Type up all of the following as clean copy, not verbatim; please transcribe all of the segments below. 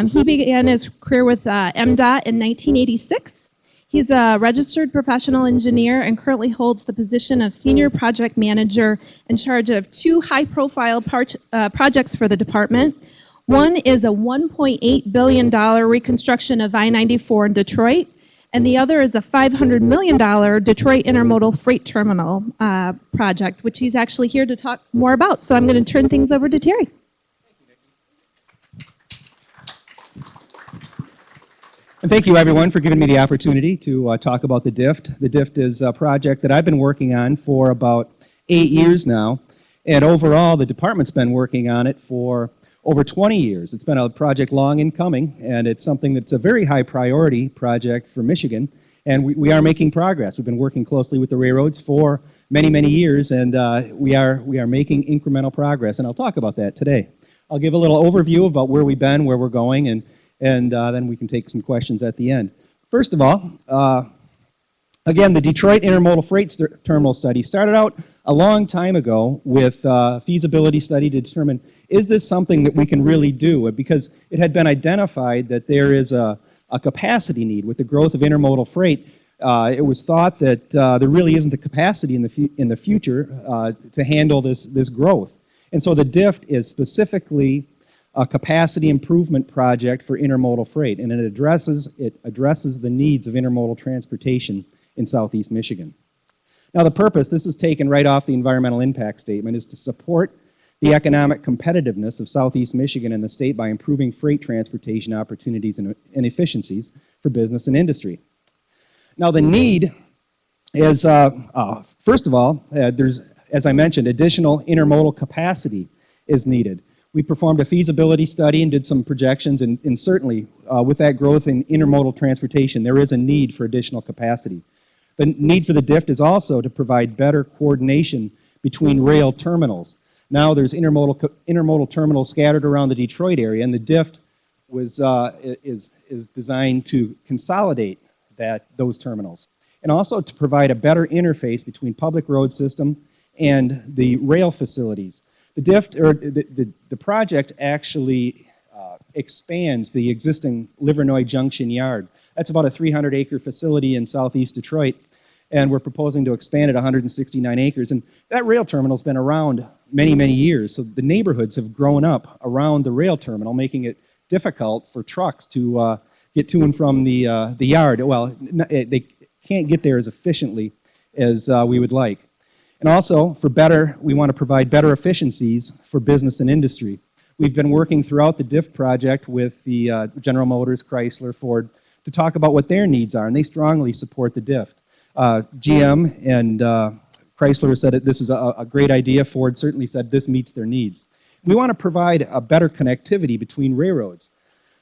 He began his career with MDOT in 1986. He's a registered professional engineer and currently holds the position of Senior Project Manager in charge of two high-profile projects for the department. One is a $1.8 billion reconstruction of I-94 in Detroit, and the other is a $500 million Detroit Intermodal Freight Terminal project, which he's actually here to talk more about. So I'm going to turn things over to Terry. And thank you, everyone, for giving me the opportunity to talk about the DIFT. The DIFT is a project that I've been working on for about 8 years now, and overall, the department's been working on it for over 20 years. It's been a project long in coming, and it's something that's a very high priority project for Michigan, and we are making progress. We've been working closely with the railroads for many, many years, and we are making incremental progress, and I'll talk about that today. I'll give a little overview about where we've been, where we're going, and then we can take some questions at the end. First of all, again, the Detroit Intermodal Freight Terminal study started out a long time ago with a feasibility study to determine, is this something that we can really do? Because it had been identified that there is a capacity need with the growth of intermodal freight. It was thought that there really isn't the capacity in the future to handle this growth. And so the DIFT is specifically a capacity improvement project for intermodal freight, and it addresses the needs of intermodal transportation in southeast Michigan. Now the purpose, this is taken right off the environmental impact statement, is to support the economic competitiveness of southeast Michigan and the state by improving freight transportation opportunities and efficiencies for business and industry. Now the need is, first of all, there's, as I mentioned, additional intermodal capacity is needed. We performed a feasibility study and did some projections, and certainly with that growth in intermodal transportation, there is a need for additional capacity. The need for the DIFT is also to provide better coordination between rail terminals. Now there's intermodal terminals scattered around the Detroit area, and the DIFT is designed to consolidate those terminals, and also to provide a better interface between public road system and the rail facilities. The DIFT, or the project, actually expands the existing Livernois Junction Yard. That's about a 300-acre facility in southeast Detroit, and we're proposing to expand it 169 acres. And that rail terminal's been around many, many years, so the neighborhoods have grown up around the rail terminal, making it difficult for trucks to get to and from the yard. Well, they can't get there as efficiently as we would like. And also, we want to provide better efficiencies for business and industry. We've been working throughout the DIFT project with the General Motors, Chrysler, Ford, to talk about what their needs are, and they strongly support the DIFT. GM and Chrysler said that this is a great idea. Ford certainly said this meets their needs. We want to provide a better connectivity between railroads.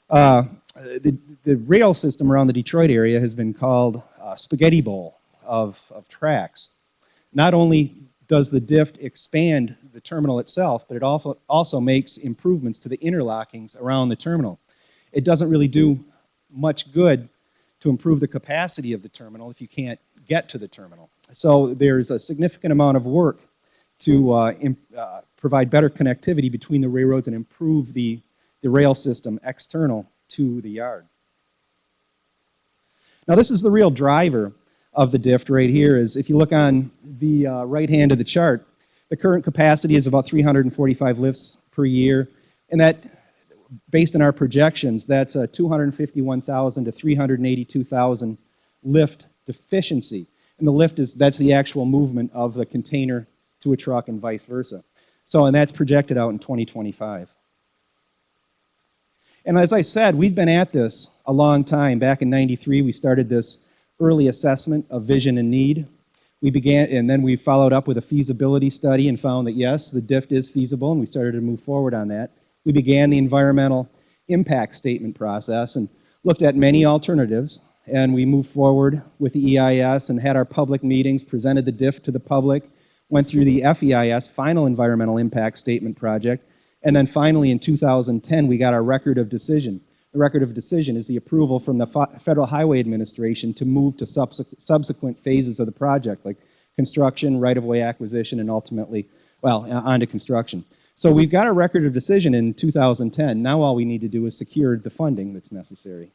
The rail system around the Detroit area has been called a spaghetti bowl of tracks. Not only does the DIFT expand the terminal itself, but it also makes improvements to the interlockings around the terminal. It doesn't really do much good to improve the capacity of the terminal if you can't get to the terminal. So there's a significant amount of work to provide better connectivity between the railroads and improve the rail system external to the yard. Now this is the real driver of the DIFT right here. Is if you look on the right hand of the chart, the current capacity is about 345 lifts per year, and that, based on our projections, that's a 251,000 to 382,000 lift deficiency. And the lift that's the actual movement of the container to a truck and vice versa. So, and that's projected out in 2025. And as I said, we've been at this a long time. Back in '93, we started this early assessment of vision and need. We began, and then we followed up with a feasibility study and found that yes, the DIFT is feasible, and we started to move forward on that. We began the environmental impact statement process and looked at many alternatives, and we moved forward with the EIS and had our public meetings, presented the DIFT to the public, went through the FEIS, final environmental impact statement project, and then finally in 2010 we got our record of decision. The record of decision is the approval from the Federal Highway Administration to move to subsequent phases of the project, like construction, right-of-way acquisition, and ultimately, well, onto construction. So we've got a record of decision in 2010. Now all we need to do is secure the funding that's necessary.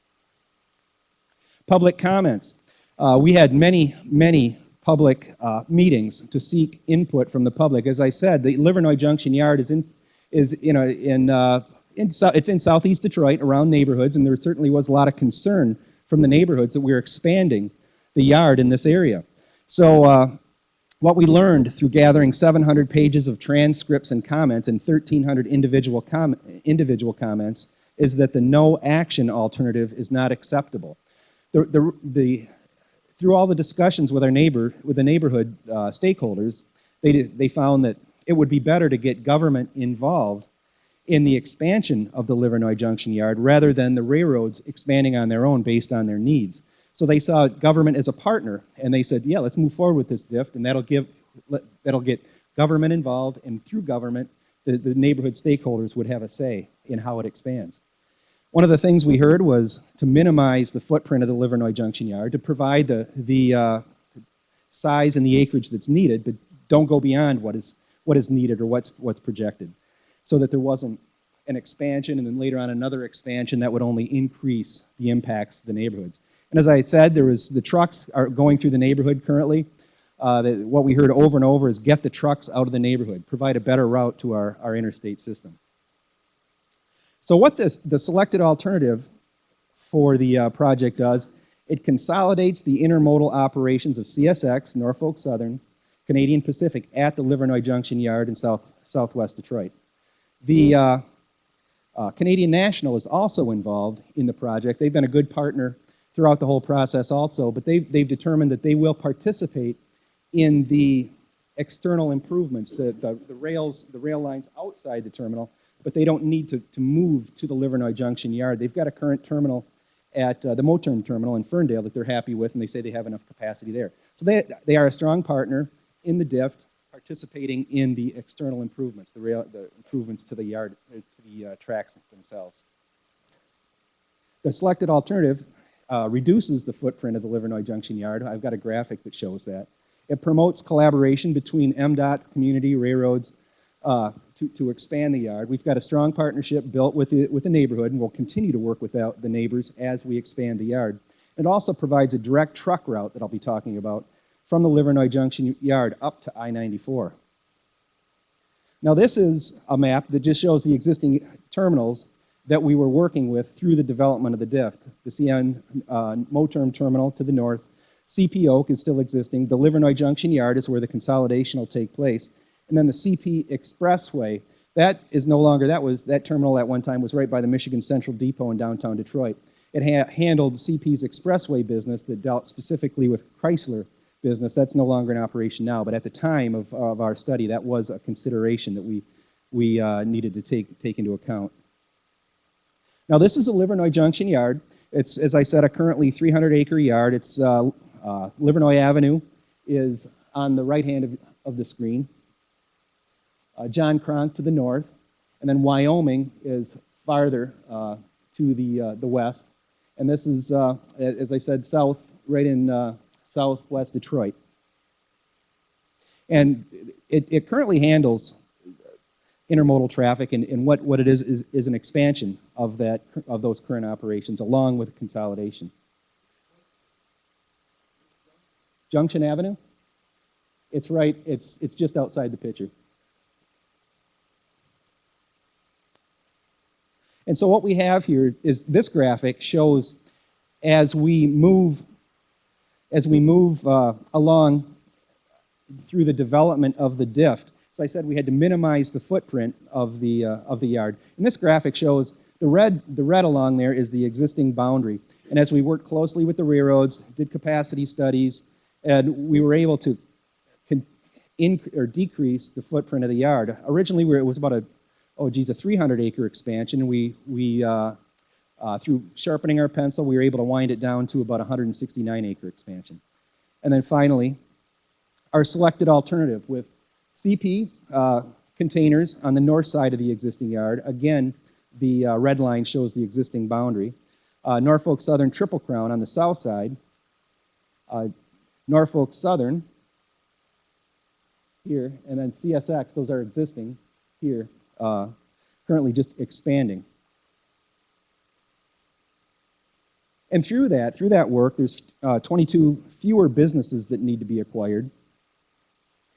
Public comments. We had many public meetings to seek input from the public. As I said, the Livernois Junction Yard it's in southeast Detroit, around neighborhoods, and there certainly was a lot of concern from the neighborhoods that we were expanding the yard in this area. So what we learned through gathering 700 pages of transcripts and comments and 1,300 individual comments is that the no action alternative is not acceptable. Through all the discussions with the neighborhood stakeholders, they found that it would be better to get government involved in the expansion of the Livernois Junction Yard rather than the railroads expanding on their own based on their needs. So they saw government as a partner, and they said, yeah, let's move forward with this DIFT, and that'll get government involved, and through government, the neighborhood stakeholders would have a say in how it expands. One of the things we heard was to minimize the footprint of the Livernois Junction Yard, to provide the size and the acreage that's needed, but don't go beyond what is needed or what's projected, so that there wasn't an expansion and then later on another expansion that would only increase the impacts to the neighborhoods. And as I had said, the trucks are going through the neighborhood currently. What we heard over and over is get the trucks out of the neighborhood, provide a better route to our interstate system. So what the selected alternative for the project does, it consolidates the intermodal operations of CSX, Norfolk Southern, Canadian Pacific at the Livernois Junction Yard in southwest Detroit. The Canadian National is also involved in the project. They've been a good partner throughout the whole process also, but they've determined that they will participate in the external improvements, the rail lines outside the terminal, but they don't need to move to the Livernois Junction Yard. They've got a current terminal at the Moterm terminal in Ferndale that they're happy with, and they say they have enough capacity there. So they are a strong partner in the DIFT, participating in the external improvements, the improvements to the yard, to the tracks themselves. The selected alternative reduces the footprint of the Livernois Junction Yard. I've got a graphic that shows that. It promotes collaboration between MDOT, community, railroads to expand the yard. We've got a strong partnership built with the neighborhood, and we'll continue to work with the neighbors as we expand the yard. It also provides a direct truck route that I'll be talking about from the Livernois Junction Yard up to I-94. Now this is a map that just shows the existing terminals that we were working with through the development of the DIFT. The CN Moterm terminal to the north, CP Oak is still existing, the Livernois Junction Yard is where the consolidation will take place, and then the CP Expressway, that is no longer, that terminal at one time was right by the Michigan Central Depot in downtown Detroit. It handled CP's Expressway business that dealt specifically with Chrysler business. That's no longer in operation now, but at the time of our study, that was a consideration that we needed to take into account. Now this is a Livernois Junction Yard. It's, as I said, a currently 300-acre yard. It's Livernois Avenue is on the right hand of the screen. John Cronk to the north, and then Wyoming is farther to the west. And this is, as I said, south, right in southwest Detroit. And it currently handles intermodal traffic, and what it is an expansion of those current operations along with consolidation. Junction Avenue? It's right, it's just outside the picture. And so what we have here is this graphic shows as we move along through the development of the DIFT. As I said, we had to minimize the footprint of the yard. And this graphic shows the red along there is the existing boundary. And as we worked closely with the railroads, did capacity studies, and we were able to decrease the footprint of the yard. Originally, it was about a 300-acre expansion. We through sharpening our pencil, we were able to wind it down to about a 169-acre expansion. And then finally, our selected alternative with CP containers on the north side of the existing yard. Again, the red line shows the existing boundary. Norfolk Southern Triple Crown on the south side. Norfolk Southern here, and then CSX, those are existing here currently just expanding. And through that work, there's 22 fewer businesses that need to be acquired,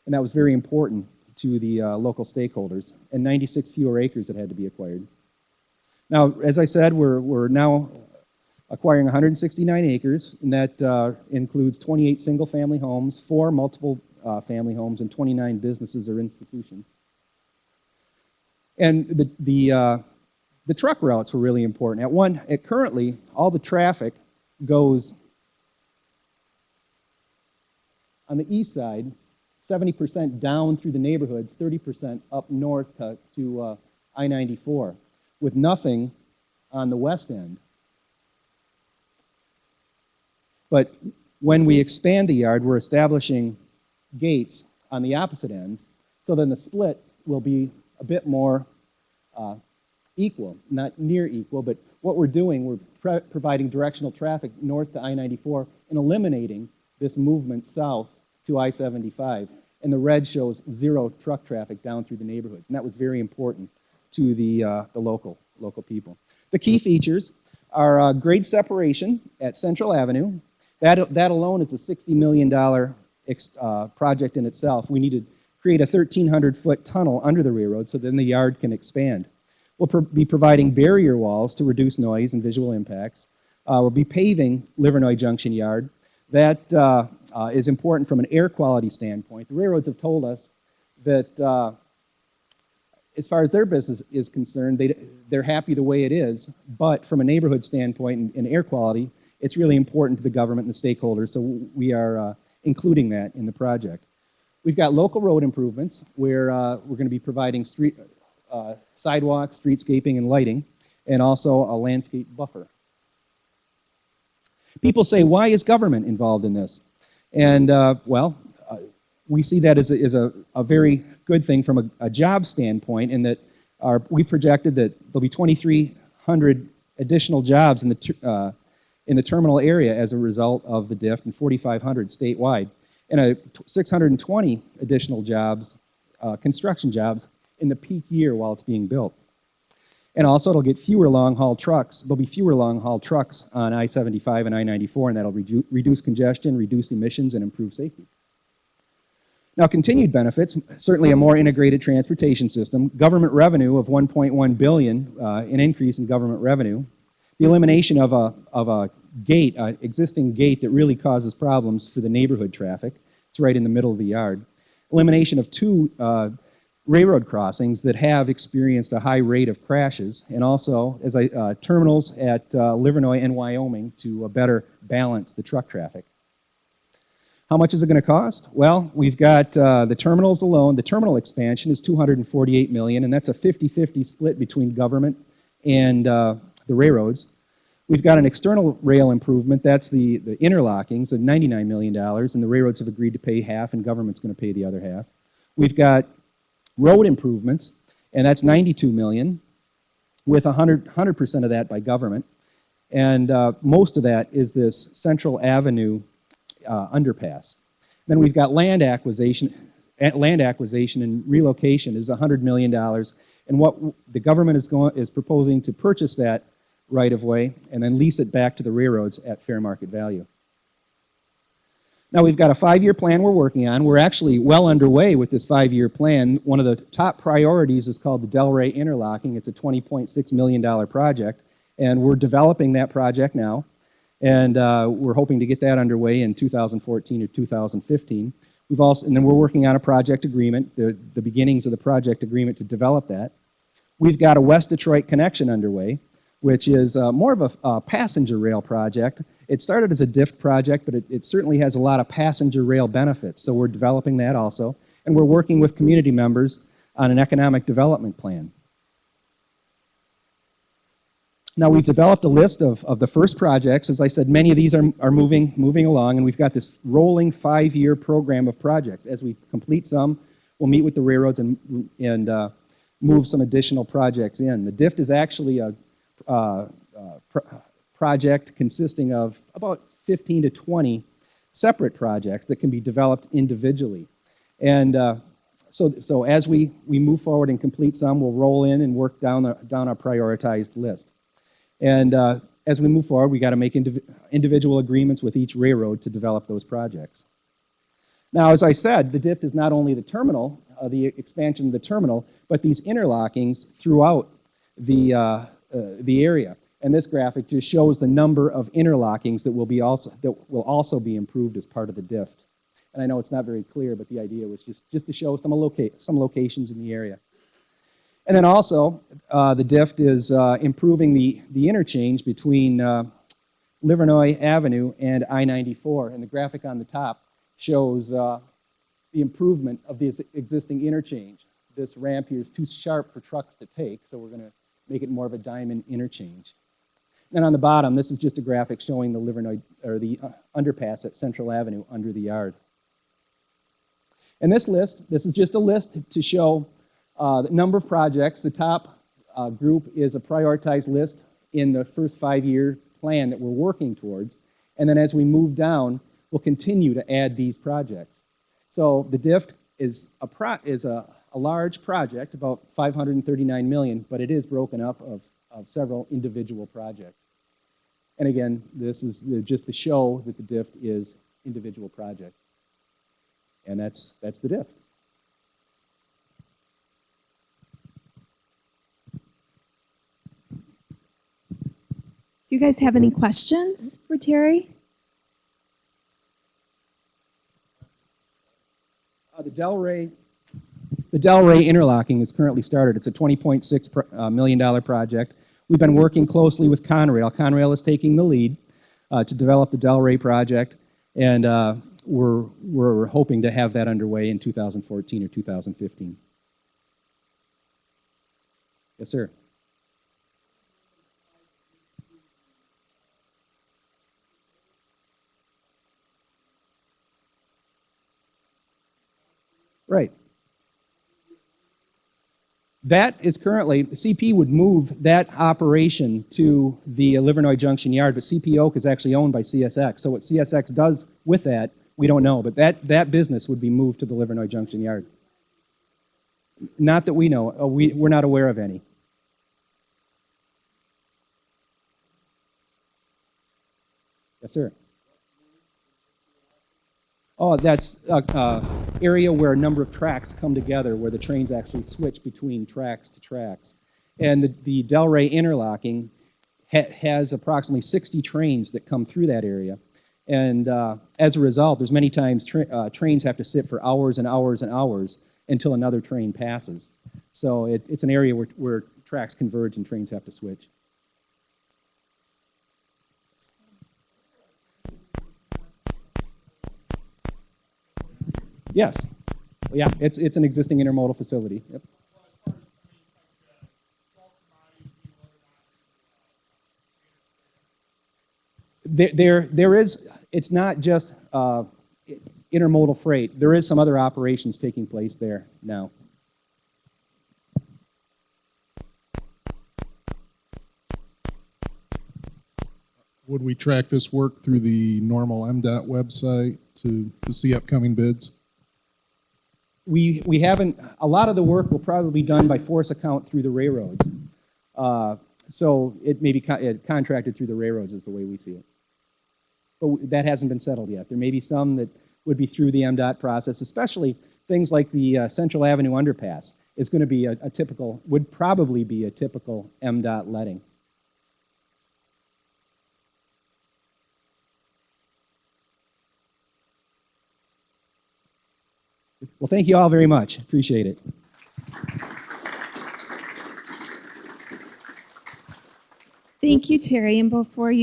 and that was very important to the local stakeholders, and 96 fewer acres that had to be acquired. Now, as I said, we're now acquiring 169 acres, and that includes 28 single-family homes, 4 multiple family homes, and 29 businesses or institutions. And the truck routes were really important. Currently, all the traffic goes on the east side, 70% down through the neighborhoods, 30% up north to I-94, with nothing on the west end. But when we expand the yard, we're establishing gates on the opposite ends, so then the split will be a bit more equal, not near equal, but what we're doing, we're providing directional traffic north to I-94 and eliminating this movement south to I-75. And the red shows 0 truck traffic down through the neighborhoods, and that was very important to the local people. The key features are grade separation at Central Avenue. That alone is a $60 million project in itself. We need to create a 1,300-foot tunnel under the railroad so then the yard can expand. We'll be providing barrier walls to reduce noise and visual impacts. We'll be paving Livernois Junction Yard. That is important from an air quality standpoint. The railroads have told us that as far as their business is concerned, they're happy the way it is, but from a neighborhood standpoint and air quality, it's really important to the government and the stakeholders, so we are including that in the project. We've got local road improvements where we're going to be providing sidewalks, streetscaping, and lighting, and also a landscape buffer. People say, why is government involved in this? And, we see that as a very good thing from a job standpoint, in that we projected that there'll be 2,300 additional jobs in the terminal area as a result of the DIFT, and 4,500 statewide, and 620 additional jobs, construction jobs, in the peak year while it's being built. And also, it'll get fewer long-haul trucks. There'll be fewer long-haul trucks on I-75 and I-94, and that'll reduce congestion, reduce emissions, and improve safety. Now, continued benefits, certainly a more integrated transportation system, government revenue of $1.1 billion, an increase in government revenue, the elimination of a gate, an existing gate that really causes problems for the neighborhood traffic. It's right in the middle of the yard. Elimination of 2 railroad crossings that have experienced a high rate of crashes, and also terminals at Livernois and Wyoming to better balance the truck traffic. How much is it going to cost? Well, we've got the terminals alone. The terminal expansion is $248 million, and that's a 50-50 split between government and the railroads. We've got an external rail improvement. That's the interlockings of $99 million, and the railroads have agreed to pay half, and government's going to pay the other half. We've got road improvements, and that's $92 million, with 100% of that by government. And most of that is this Central Avenue underpass. Then we've got land acquisition and relocation is $100 million, and what the government is proposing to purchase that right of way and then lease it back to the railroads at fair market value. Now, we've got a 5-year plan we're working on. We're actually well underway with this 5-year plan. One of the top priorities is called the Delray Interlocking. It's a $20.6 million project, and we're developing that project now. And we're hoping to get that underway in 2014 or 2015. And then we're working on a project agreement, the beginnings of the project agreement to develop that. We've got a West Detroit connection underway, which is more of a passenger rail project. It started as a DIFT project, but it certainly has a lot of passenger rail benefits. So we're developing that also. And we're working with community members on an economic development plan. Now, we've developed a list of the first projects. As I said, many of these are moving along, and we've got this rolling 5-year program of projects. As we complete some, we'll meet with the railroads and move some additional projects in. The DIFT is actually a project consisting of about 15 to 20 separate projects that can be developed individually. And So as we move forward and complete some, we'll roll in and work down our prioritized list. And as we move forward, we got to make individual agreements with each railroad to develop those projects. Now, as I said, the DIFT is not only the terminal, the expansion of the terminal, but these interlockings throughout the area. And this graphic just shows the number of interlockings that will also be improved as part of the DIFT. And I know it's not very clear, but the idea was just to show some locations in the area. And then also, the DIFT is improving the interchange between Livernois Avenue and I-94. And the graphic on the top shows the improvement of the existing interchange. This ramp here is too sharp for trucks to take, so we're going to make it more of a diamond interchange. And on the bottom, this is just a graphic showing the Livernois, or the underpass at Central Avenue under the yard. And this is just a list to show the number of projects. The top group is a prioritized list in the first 5-year plan that we're working towards. And then as we move down, we'll continue to add these projects. So the DIFT is a large project, about $539 million, but it is broken up of several individual projects. And again, this is just to show that the DIFT is individual projects. And that's the DIFT. Do you guys have any questions for Terry? The Delray interlocking is currently started. It's a $20.6 million project. We've been working closely with Conrail. Conrail is taking the lead to develop the Delray project, and we're hoping to have that underway in 2014 or 2015. Yes, sir. Right. That is currently, the CP would move that operation to the Livernois Junction Yard, but CP Oak is actually owned by CSX. So what CSX does with that, we don't know, but that business would be moved to the Livernois Junction Yard. Not that we know. We're not aware of any. Yes, sir. Oh, that's an area where a number of tracks come together, where the trains actually switch between tracks to tracks. And the Delray interlocking has approximately 60 trains that come through that area. And as a result, there's many times trains have to sit for hours and hours and hours until another train passes. So it's an area where tracks converge and trains have to switch. Yes. Yeah, it's an existing intermodal facility. Yep. There is, it's not just intermodal freight. There is some other operations taking place there now. Would we track this work through the normal MDOT website to see upcoming bids? We haven't, a lot of the work will probably be done by force account through the railroads. So it may be contracted through the railroads is the way we see it. But that hasn't been settled yet. There may be some that would be through the MDOT process, especially things like the Central Avenue underpass is going to be would probably be a typical MDOT letting. Well, thank you all very much. Appreciate it. Thank you, Terry. And before you